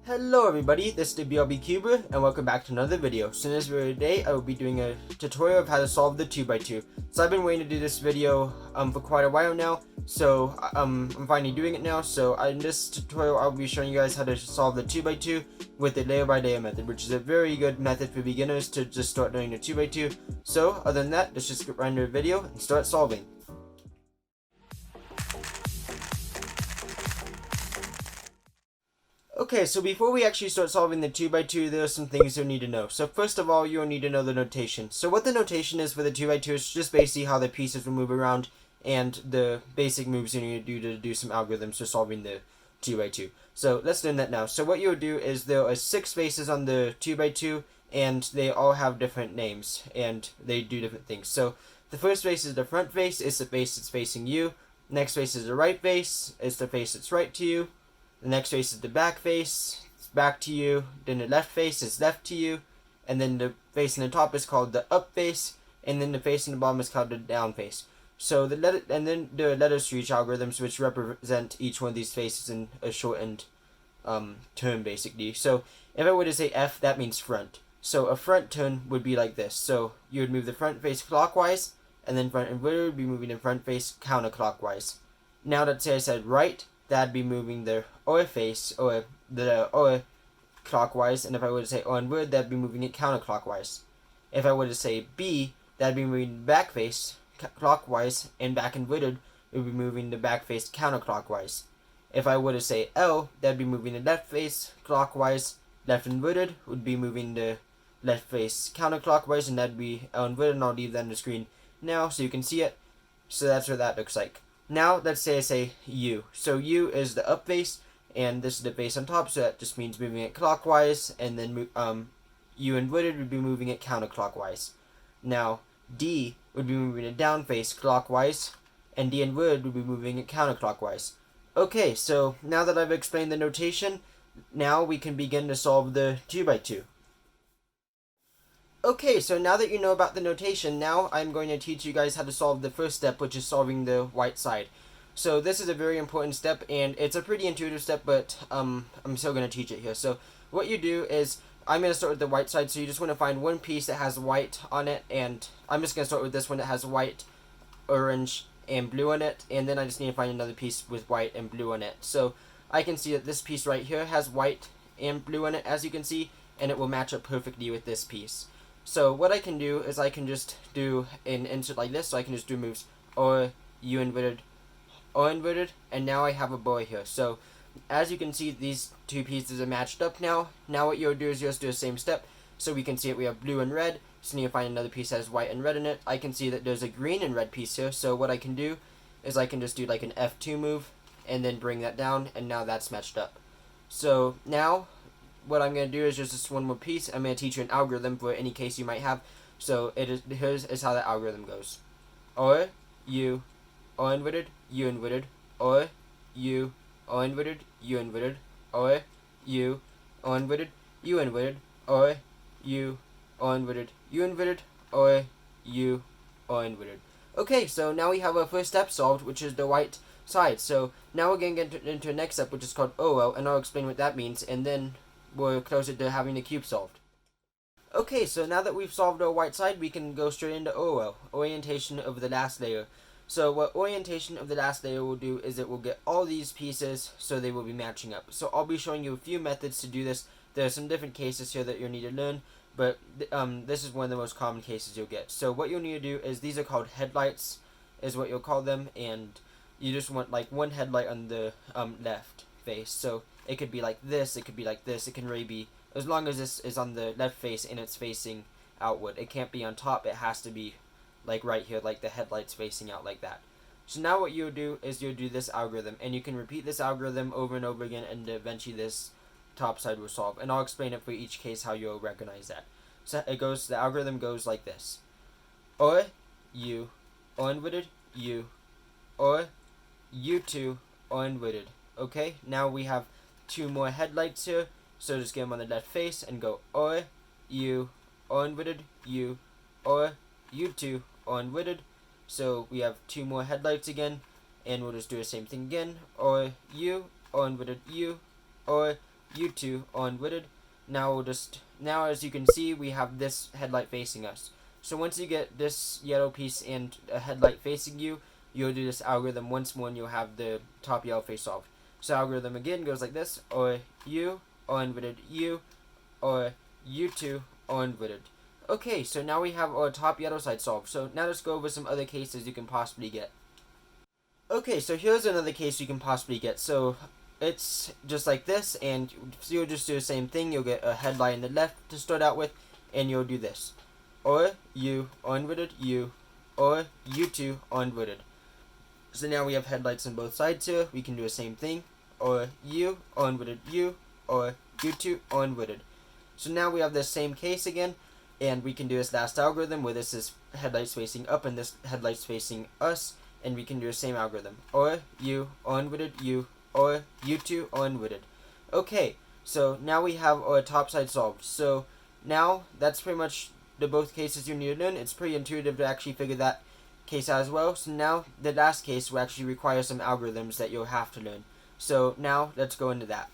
Hello everybody, this is the BLB Cuber and welcome back to another video. So in this video today, I will be doing a tutorial of how to solve the 2x2. So I've been waiting to do this video for quite a while now, so I'm finally doing it now. So in this tutorial, I'll be showing you guys how to solve the 2x2 with the layer by layer method, which is a very good method for beginners to just start doing the 2x2. So other than that, let's just get right into the video and start solving. Okay, so before we actually start solving the 2x2, there are some things you'll need to know. So first of all, you'll need to know the notation. So what the notation is for the 2x2 is just basically how the pieces will move around and the basic moves you need to do some algorithms for solving the 2x2. So let's learn that now. So what you'll do is there are 6 faces on the 2x2 and they all have different names and they do different things. So the first face is the front face, it's the face that's facing you. Next face is the right face, it's the face that's right to you. The next face is the back face, it's back to you. Then the left face is left to you. And then the face in the top is called the up face. And then the face in the bottom is called the down face. So then there are letters for each algorithms which represent each one of these faces in a shortened term basically. So if I were to say F, that means front. So a front turn would be like this. So you would move the front face clockwise, and then front inverter would be moving the front face counterclockwise. Now let's say I said right, that'd be moving the OR face, or the OR clockwise, and if I were to say onward, that'd be moving it counterclockwise. If I were to say B, that'd be moving the back face clockwise, and back inverted would be moving the back face counterclockwise. If I were to say L, that'd be moving the left face clockwise, left inverted would be moving the left face counterclockwise, and that'd be L inverted, and I'll leave that on the screen now so you can see it. So that's what that looks like. Now, let's say I say U. So U is the up face, and this is the face on top, so that just means moving it clockwise, and then U inverted would be moving it counterclockwise. Now, D would be moving it down face clockwise, and D inverted would be moving it counterclockwise. Okay, so now that I've explained the notation, now we can begin to solve the 2x2. Okay, so now that you know about the notation, now I'm going to teach you guys how to solve the first step, which is solving the white side. So this is a very important step, and it's a pretty intuitive step, but I'm still going to teach it here. So what you do is, I'm going to start with the white side, so you just want to find one piece that has white on it, and I'm just going to start with this one that has white, orange, and blue on it, and then I just need to find another piece with white and blue on it. So I can see that this piece right here has white and blue on it, as you can see, and it will match up perfectly with this piece. So what I can do is I can just do an insert like this, so I can just do moves or U inverted, or inverted, and now I have a boy here. So as you can see, these two pieces are matched up now. Now what you'll do is you'll just do the same step. So we can see it, we have blue and red, so need to find another piece that has white and red in it. I can see that there's a green and red piece here, so what I can do is I can just do like an F2 move, and then bring that down, and now that's matched up. So now, what I'm going to do is just this one more piece. I'm going to teach you an algorithm for any case you might have. So here's how the algorithm goes. Or U, or inverted, U inverted, or U, or inverted, U inverted, or U, or inverted, U inverted, or U, or inverted, U inverted, or U, or inverted. Okay, so now we have our first step solved, which is the white side. So now we're going to get into the next step, which is called OL, and I'll explain what that means, and then we're closer to having the cube solved. Okay, so now that we've solved our white side, we can go straight into OL, orientation of the last layer. So what orientation of the last layer will do is it will get all these pieces so they will be matching up. So I'll be showing you a few methods to do this. There are some different cases here that you'll need to learn, but this is one of the most common cases you'll get. So what you'll need to do is, these are called headlights, is what you'll call them, and you just want like one headlight on the left face. So it could be like this, it could be like this, it can really be, as long as this is on the left face and it's facing outward. It can't be on top, it has to be like right here, like the headlights facing out like that. So now what you'll do is you'll do this algorithm, and you can repeat this algorithm over and over again, and eventually this top side will solve. And I'll explain it for each case how you'll recognize that. So the algorithm goes like this. Or U, or inverted, U, or U2, or inverted. Okay, now we have two more headlights here, so just get them on the left face and go or U, or inverted, U, or U2, or inverted. So we have two more headlights again, and we'll just do the same thing again, or U, or inverted, U, or U2 unwitted. Now as you can see, we have this headlight facing us. So once you get this yellow piece and a headlight facing you, you'll do this algorithm once more and you'll have the top yellow face solved. So algorithm again goes like this, or U, unwitted U, or U2, unwitted. Okay, so now we have our top yellow side solved. So now let's go over some other cases you can possibly get. Okay, so here's another case you can possibly get. So it's just like this, and you'll just do the same thing. You'll get a headlight in the left to start out with, and you'll do this. Or U, unwitted U, or U2, unwitted. So now we have headlights on both sides here. We can do the same thing. Or U, unwitted U, or U2, unwitted. So now we have the same case again, and we can do this last algorithm where this is headlights facing up and this headlights facing us, and we can do the same algorithm. Or U, unwitted U, or U2, unwitted. Okay, so now we have our top side solved. So now that's pretty much the both cases you need to learn. It's pretty intuitive to actually figure that case out as well. So now the last case will actually require some algorithms that you'll have to learn. So now let's go into that.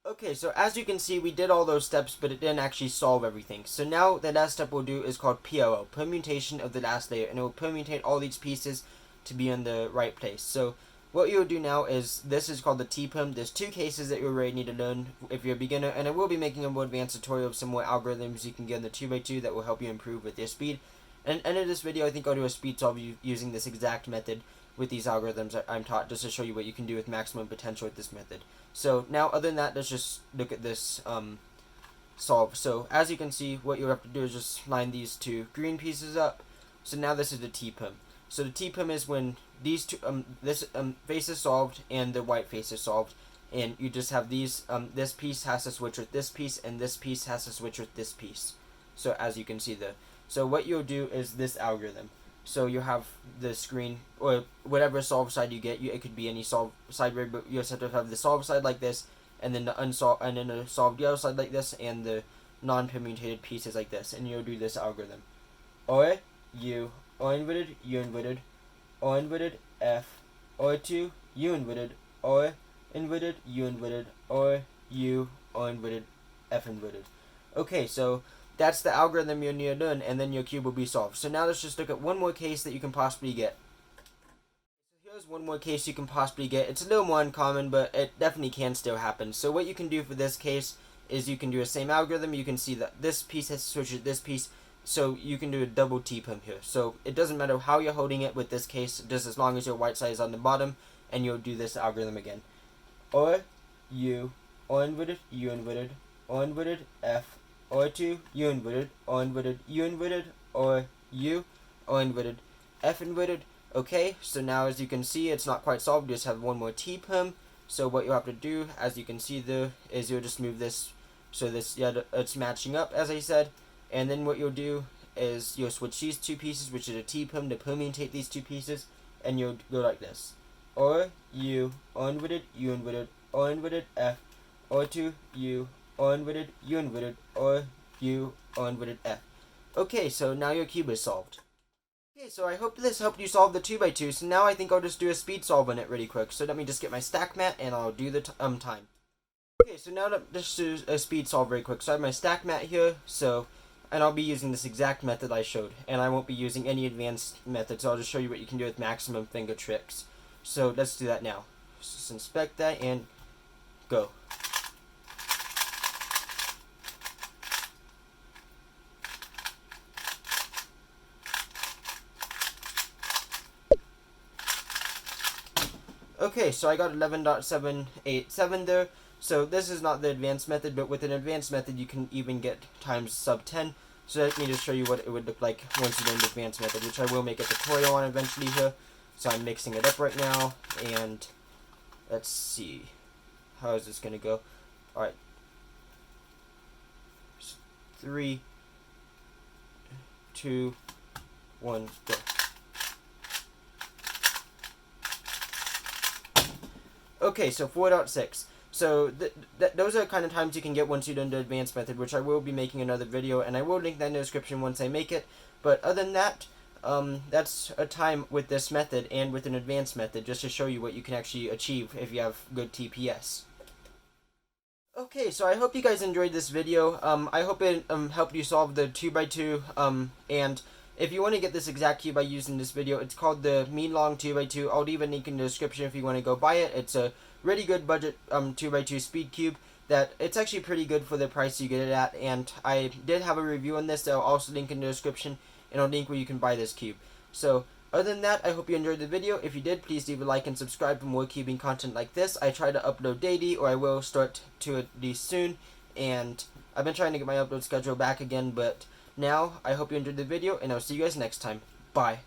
Okay, so as you can see, we did all those steps, but it didn't actually solve everything. So now the last step we'll do is called PLO, permutation of the last layer, and it will permutate all these pieces to be in the right place. So what you'll do now is, this is called the Tpump. There's two cases that you already need to learn if you're a beginner, and I will be making a more advanced tutorial of some more algorithms you can get in the 2x2 that will help you improve with your speed. And at the end of this video, I think I'll do a speed solve using this exact method with these algorithms I'm taught, just to show you what you can do with maximum potential with this method. So now, other than that, let's just look at this solve. So as you can see, what you have to do is just line these two green pieces up. So now this is the Tpump. So the Tpump is when these two this face is solved and the white face is solved, and you just have these this piece has to switch with this piece, and this piece has to switch with this piece. So as you can see there. So what you'll do is this algorithm. So you have the screen, or whatever solve side you get. It could be any solve side, but you just have to have the solve side like this, and then the unsolved, and then the solved yellow side like this, and the non-permutated pieces like this, and you'll do this algorithm. Or U, unwitted, U inverted, unwitted F, or 2, U inverted, or inverted, U inverted, or U unwitted, F inverted. Okay, so that's the algorithm you need to learn, and then your cube will be solved. So now let's just look at one more case that you can possibly get. So here's one more case you can possibly get. It's a little more uncommon, but it definitely can still happen. So what you can do for this case is you can do the same algorithm. You can see that this piece has to switch with this piece, so you can do a double Tpump here. So it doesn't matter how you're holding it with this case, just as long as your white side is on the bottom, and you'll do this algorithm again. Or U, unwitted, U inverted, unwitted F, or 2, U inverted, U inverted, or U, inverted, F inverted. Okay, so now as you can see, it's not quite solved. You just have one more Tpump. So what you have to do, as you can see there, is you'll just move this so this, yeah, it's matching up, as I said. And then what you'll do is you'll switch these two pieces, which is a Tpump, to permutate these two pieces, and you'll go like this. Or U, inverted, U inverted, F, or 2, U, inverted, U inverted, or U inverted F. Okay, so now your cube is solved. Okay, so I hope this helped you solve the 2x2. So now I think I'll just do a speed solve on it really quick. So let me just get my stack mat and I'll do the time. Okay, so now let's do a speed solve very quick. So I have my stack mat here, and I'll be using this exact method I showed, and I won't be using any advanced methods. So I'll just show you what you can do with maximum finger tricks. So let's do that now. Just inspect that and go. Okay, so I got 11.787 there. So this is not the advanced method, but with an advanced method you can even get times sub 10. So let me just show you what it would look like once you learn the advanced method, which I will make a tutorial on eventually here. So I'm mixing it up right now, and let's see. How is this going to go? Alright. 3, 2, 1, go. Okay, so 4.6. So those are the kind of times you can get once you learn the advanced method, which I will be making another video, and I will link that in the description once I make it. But other than that, that's a time with this method and with an advanced method, just to show you what you can actually achieve if you have good TPS. Okay, so I hope you guys enjoyed this video. I hope it helped you solve the 2x2. And if you want to get this exact cube by using this video, it's called the meilong 2x2. I'll leave a link in the description if you want to go buy it. It's a really good budget 2x2 speed cube that it's actually pretty good for the price you get it at. And I did have a review on this that I'll also link in the description, and I'll link where you can buy this cube. So other than that, I hope you enjoyed the video. If you did, please leave a like and subscribe for more cubing content like this. I try to upload daily, or I will start to at least soon. And I've been trying to get my upload schedule back again, but now I hope you enjoyed the video, and I'll see you guys next time. Bye.